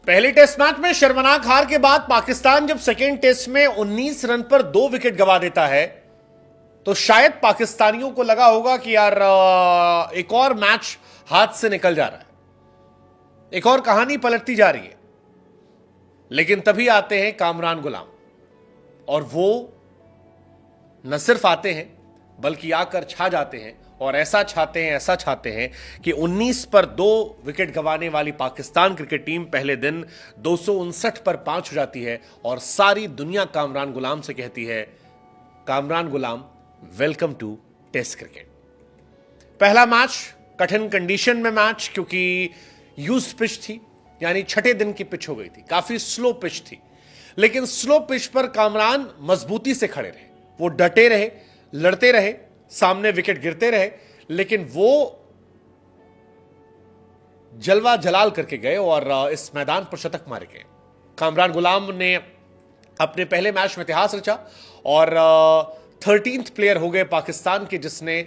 पहले test match में शर्मनाक हार के बाद पाकिस्तान जब सेकेंड टेस्ट में 19 रन पर 2 विकेट गंवा देता है तो शायद पाकिस्तानियों को लगा होगा कि यार एक और मैच हाथ से निकल जा रहा है, एक और कहानी पलटती जा रही है। लेकिन तभी आते हैं कामरान गुलाम और वो न सिर्फ आते हैं बल्कि आकर छा जाते हैं और ऐसा छाते हैं कि 19 पर 2 विकेट गंवाने वाली पाकिस्तान क्रिकेट टीम पहले दिन 259 पर 5 हो जाती है और सारी दुनिया कामरान गुलाम से कहती है, कामरान गुलाम वेलकम टू टेस्ट क्रिकेट। पहला मैच कठिन कंडीशन में मैच, क्योंकि यूज्ड पिच थी, यानी छठे दिन की पिच हो गई थी, काफी स्लो पिच थी। लेकिन स्लो पिच पर कामरान मजबूती से खड़े रहे, वो डटे रहे, लड़ते रहे, सामने विकेट गिरते रहे, लेकिन वो जलवा जलाल करके गए और इस मैदान पर शतक मारे गए। कामरान गुलाम ने अपने पहले मैच में इतिहास रचा और 13th प्लेयर हो गए पाकिस्तान के जिसने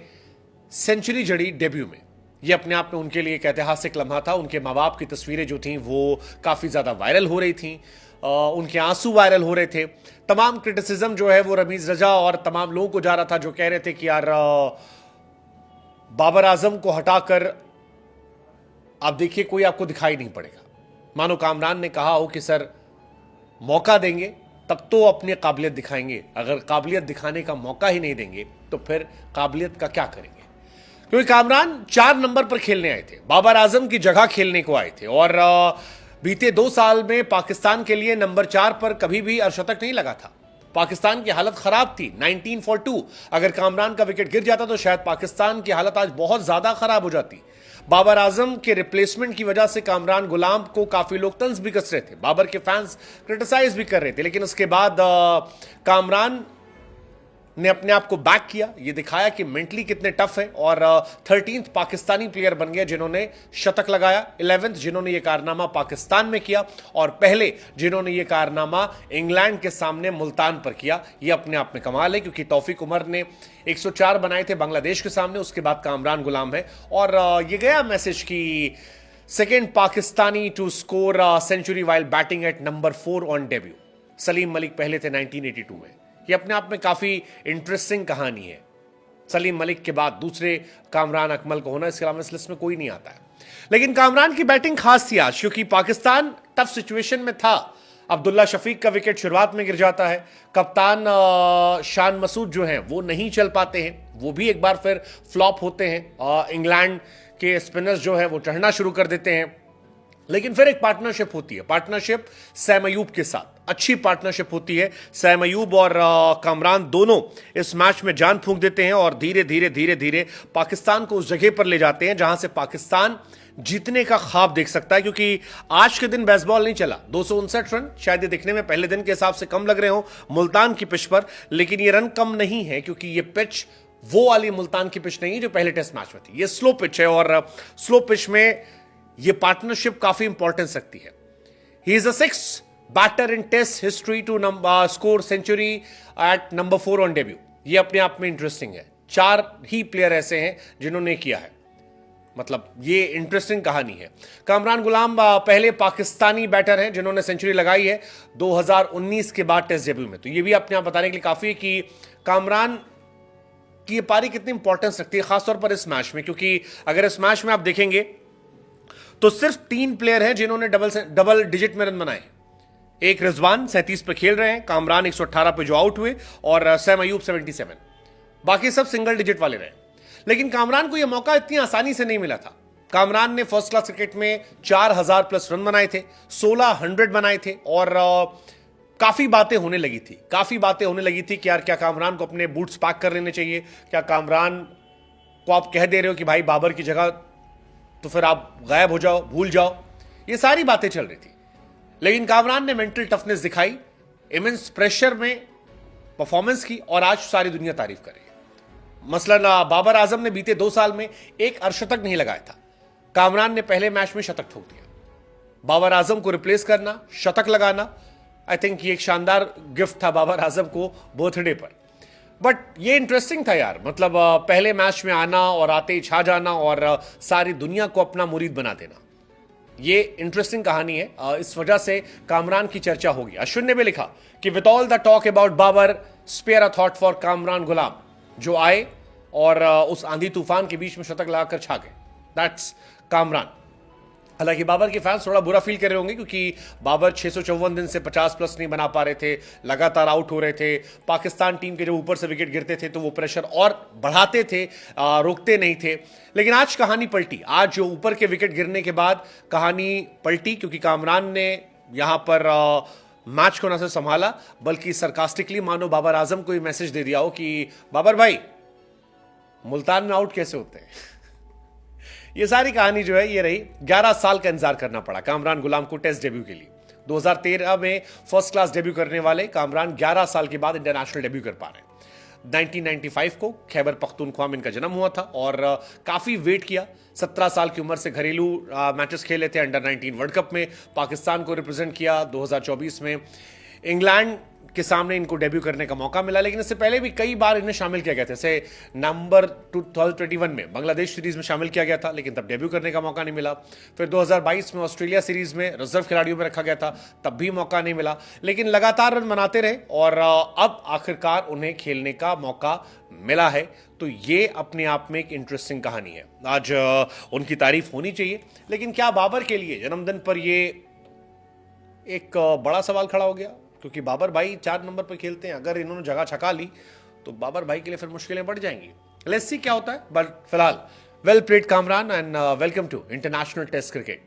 सेंचुरी जड़ी डेब्यू में। यह अपने आप में उनके लिए एक ऐतिहासिक लम्हा था। उनके माँ बाप की तस्वीरें जो थीं वो काफी ज्यादा वायरल हो रही थीं, उनके आंसू वायरल हो रहे थे। तमाम क्रिटिसिज्म जो है वो रमीज रजा और तमाम लोगों को जा रहा था जो कह रहे थे कि यार बाबर आजम को हटाकर आप देखिए कोई आपको दिखाई नहीं पड़ेगा। मानो कामरान ने कहा हो कि सर मौका देंगे तब तो अपनी काबिलियत दिखाएंगे, अगर काबिलियत दिखाने का मौका ही नहीं देंगे तो फिर काबिलियत का क्या करेंगे। क्योंकि कामरान 4 नंबर पर खेलने आए थे, बाबर आजम की जगह खेलने को आए थे और बीते 2 साल में पाकिस्तान के लिए नंबर 4 पर कभी भी अर्धशतक नहीं लगा था। पाकिस्तान की हालत खराब थी, 19 for 2। अगर कामरान का विकेट गिर जाता तो शायद पाकिस्तान की हालत आज बहुत ज्यादा खराब हो जाती। बाबर आजम के रिप्लेसमेंट की वजह से कामरान गुलाम को काफी लोग तंज भी कस रहे थे, बाबर के फैंस क्रिटिसाइज भी कर रहे थे, लेकिन उसके बाद कामरान ने अपने आप को बैक किया, ये दिखाया कि मेंटली कितने टफ है और 13th पाकिस्तानी प्लेयर बन गया जिन्होंने शतक लगाया, 11th जिन्होंने ये कारनामा पाकिस्तान में किया और पहले जिन्होंने ये कारनामा इंग्लैंड के सामने मुल्तान पर किया। ये अपने आप में कमाल है क्योंकि तौफीक उमर ने 104 बनाए थे बांग्लादेश के सामने, उसके बाद कामरान गुलाम है और ये गया मैसेज की second Pakistani to score century while batting at number 4 on debut. Salim Malik पहले थे 1982 में। ये अपने आप में काफी इंटरेस्टिंग कहानी है। सलीम मलिक के बाद दूसरे कामरान अकमल को होना, इसके अलावा इस लिस्ट में कोई नहीं आता है। लेकिन कामरान की बैटिंग खास थी आज क्योंकि पाकिस्तान टफ सिचुएशन में था। अब्दुल्ला शफीक का विकेट शुरुआत में गिर जाता है, कप्तान शान मसूद जो हैं वो नहीं चल पाते हैं, वो भी एक बार फिर फ्लॉप होते हैं। इंग्लैंड के स्पिनर्स जो है वो चढ़ना शुरू कर देते हैं। लेकिन फिर एक पार्टनरशिप होती है, पार्टनरशिप सैम अयूब के साथ अच्छी पार्टनरशिप होती है। सैम अयूब और कामरान दोनों इस मैच में जान फूंक देते हैं और धीरे धीरे पाकिस्तान को उस जगह पर ले जाते हैं जहां से पाकिस्तान जीतने का ख्वाब देख सकता है। क्योंकि आज के दिन बेसबॉल नहीं चला, 259 रन शायद ये दिखने में पहले दिन के हिसाब से कम लग रहे हो मुल्तान की पिच पर, लेकिन ये रन कम नहीं है क्योंकि ये पिच वो वाली मुल्तान की पिच नहीं है जो पहले टेस्ट मैच में थी। ये स्लो पिच है और स्लो पिच में ये पार्टनरशिप काफी इंपॉर्टेंस रखती है। He is a 6th batter in test history to score century at number 4 on debut. ये अपने आप में इंटरेस्टिंग है। 4 ही प्लेयर ऐसे हैं जिन्होंने किया है, मतलब ये इंटरेस्टिंग कहानी है। कामरान गुलाम पहले पाकिस्तानी बैटर हैं जिन्होंने सेंचुरी लगाई है 2019 के बाद टेस्ट डेब्यू में। तो ये भी अपने आप बताने के लिए काफी है कि कामरान की ये पारी कितनी इंपॉर्टेंस रखती है, खासतौर पर इस मैच में। क्योंकि अगर इस मैच में आप देखेंगे तो सिर्फ 3 प्लेयर हैं जिन्होंने डबल डिजिट में रन बनाए। एक रिजवान 37 पे खेल रहे हैं, कामरान 118 पे जो आउट हुए और सैम अयूब 77, बाकी सब सिंगल डिजिट वाले रहे। लेकिन कामरान को यह मौका इतनी आसानी से नहीं मिला था। कामरान ने फर्स्ट क्लास क्रिकेट में 4000 प्लस रन बनाए थे, 1600 बनाए थे और काफी बातें होने लगी थी कि यार क्या कामरान को अपने बूट्स पैक कर लेने चाहिए, क्या कामरान को आप कह दे रहे हो कि भाई बाबर की जगह तो फिर आप गायब हो जाओ, भूल जाओ। ये सारी बातें चल रही थी। लेकिन कामरान ने मेंटल टफनेस दिखाई, इमेंस प्रेशर में परफॉर्मेंस की और आज सारी दुनिया तारीफ कर रही है। मसलन बाबर आजम ने बीते 2 साल में एक अर्धशतक नहीं लगाया था, कामरान ने पहले मैच में शतक ठोक दिया। बाबर आजम को रिप्लेस करना, शतक लगाना, आई थिंक ये एक शानदार गिफ्ट था बाबर आजम को बर्थडे पर। बट ये इंटरेस्टिंग था यार, मतलब पहले मैच में आना और आते ही छा जाना और सारी दुनिया को अपना मुरीद बना देना। ये इंटरेस्टिंग कहानी है, इस वजह से कामरान की चर्चा होगी। अश्विन ने भी लिखा कि with all the talk about Babur, spare a thought for Kamran Ghulam, जो आए और उस आंधी तूफान के बीच में शतक लगाकर छा गए। दैट्स कामरान। हालांकि बाबर के फैंस थोड़ा बुरा फील कर रहे होंगे क्योंकि बाबर 654 दिन से 50 प्लस नहीं बना पा रहे थे, लगातार आउट हो रहे थे। पाकिस्तान टीम के जब ऊपर से विकेट गिरते थे तो वो प्रेशर और बढ़ाते थे, रोकते नहीं थे। लेकिन आज कहानी पलटी। आज जो ऊपर के विकेट गिरने के बाद कहानी पलटी, क्योंकि कामरान ने यहां पर मैच को न सिर्फ संभाला बल्कि सरकास्टिकली मानो बाबर आजम को ही मैसेज दे दिया हो कि बाबर भाई, मुल्तान में आउट कैसे होते हैं। ये सारी कहानी जो है ये रही। 11 साल का इंतजार करना पड़ा कामरान गुलाम को टेस्ट डेब्यू के लिए। 2013 में फर्स्ट क्लास डेब्यू करने वाले कामरान 11 साल के बाद इंटरनेशनल डेब्यू कर पा रहे हैं। 1995 को खैबर पख्तूनख्वा में इनका जन्म हुआ था और काफी वेट किया। 17 साल की उम्र से घरेलू मैचेस खेले थे। अंडर 19 वर्ल्ड कप में पाकिस्तान को रिप्रेजेंट किया। 2024 में इंग्लैंड के सामने इनको डेब्यू करने का मौका मिला, लेकिन इससे पहले भी कई बार इन्हें शामिल किया गया था। जैसे नवंबर 2021 में बांग्लादेश सीरीज में शामिल किया गया था, लेकिन तब डेब्यू करने का मौका नहीं मिला। फिर 2022 में ऑस्ट्रेलिया सीरीज में रिजर्व खिलाड़ियों में रखा गया था, तब भी मौका नहीं मिला। लेकिन लगातार रन बनाते रहे और अब आखिरकार उन्हें खेलने का मौका मिला है। तो ये अपने आप में एक इंटरेस्टिंग कहानी है। आज उनकी तारीफ होनी चाहिए, लेकिन क्या बाबर के लिए जन्मदिन पर ये एक बड़ा सवाल खड़ा हो गया? क्योंकि बाबर भाई 4 नंबर पर खेलते हैं, अगर इन्होंने जगह छका ली तो बाबर भाई के लिए फिर मुश्किलें बढ़ जाएंगी। लेट्स सी क्या होता है। बट फिलहाल well played Kamran and welcome to international test cricket.